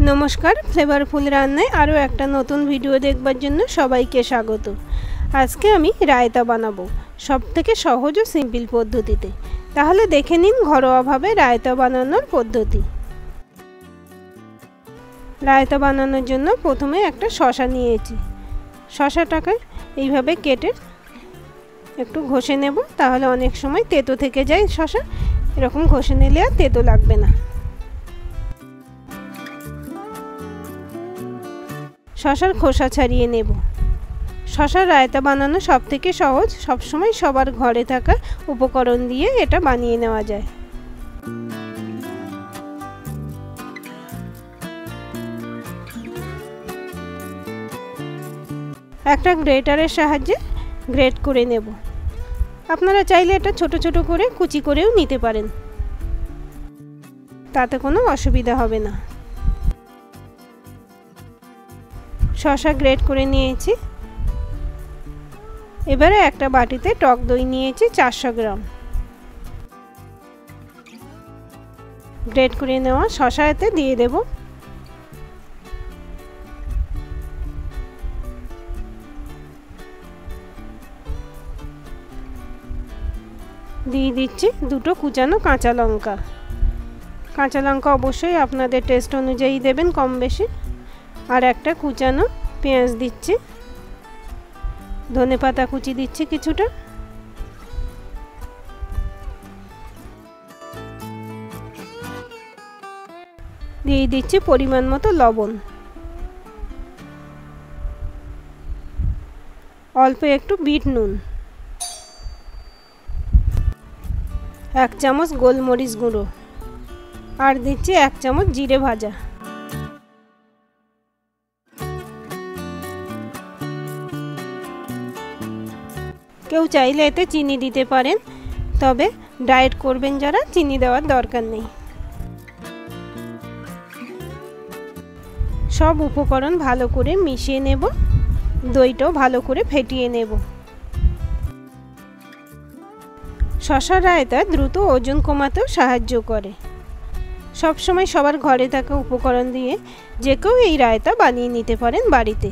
नमस्कार फ्लेवरफुल रान्नाय आरो एक नतून भिडियो देखबार जन्य सबाइके स्वागत। आज के आमी रायता बानाबो सबथेके सहज और सिम्पल पद्धतिते। ताहले देखे निन घरोया भावे रायता बानानोर पद्धति। रायता बानानोर जन्य प्रथमे एकटा शशा नियेछि। शशाटाके एइभावे केटे एकटु घषे नेब, ताहले अनेक समय तेतो थेके जाय शशा, एरकम घषे निले आर तेतो लागबे ना। शशार खोसा छाड़िए नेब। शशार रायता बानानो सबथेके सहज, सब समय सबार घरे थाका उपकरण दिए एटा बानिये नेওয়া যায়। একটা গ্রেটারের সাহায্যে গ্রেট করে নেব। আপনারা চাইলে এটা ছোট ছোট করে কুচি করেও নিতে পারেন, তাতে কোনো অসুবিধা হবে না। শসা গ্রেট করে নিয়েছি। এবারে একটা বাটিতে টক দই নিয়েছি 400 গ্রাম। গ্রেট করে নেওয়া শসা এতে দিয়ে দেব। দিয়ে দিচ্ছি দুটো কুচানো কাঁচা লঙ্কা। কাঁচা লঙ্কা অবশ্যই আপনাদের টেস্ট অনুযায়ী দেবেন, কম বেশি। আর একটা কুচানো পেঁয়াজ দিচ্ছি। ধনেপাতা কুচি দিচ্ছি কিছুটা। দিয়ে দিচ্ছি পরিমাণ মতো লবণ। অল্প একটু বিট নুন। 1 চামচ গোলমরিচ গুঁড়ো। আর দিচ্ছি 1 চামচ জিরে ভাজা। কেউ চাইলে এতে চিনি দিতে পারেন, তবে ডায়েট করবেন যারা চিনি দেওয়ার দরকার নেই। সব উপকরণ ভালো করে মিশিয়ে নেব। দইটাও ভালো করে ফেটিয়ে নেব। শসার রায়তা দ্রুত ওজন কমাতেও সাহায্য করে। সব সময় সবার ঘরে থাকা উপকরণ দিয়ে যে কেউ এই রায়তা বানিয়ে নিতে পারেন বাড়িতে।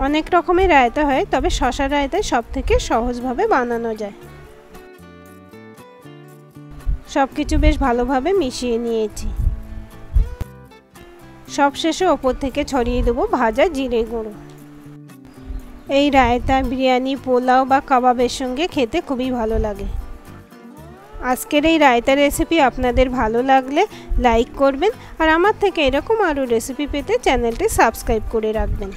অনেক রকমের রায়তা হয়, তবে শসার রায়তা সবথেকে সহজভাবে বানানো যায়। সবকিছু বেশ ভালোভাবে মিশিয়ে নিয়েছি। সবশেষে ওপর থেকে ছড়িয়ে দেব ভাজা জিরে গুঁড়ো। এই রায়তা বিরিয়ানি, পোলাও বা কাবাবের সঙ্গে খেতে খুবই ভালো লাগে। আজকের এই রায়তা রেসিপি আপনাদের ভালো লাগলে লাইক করবেন, আর আমার থেকে এরকম আরও রেসিপি পেতে চ্যানেলটি সাবস্ক্রাইব করে রাখবেন।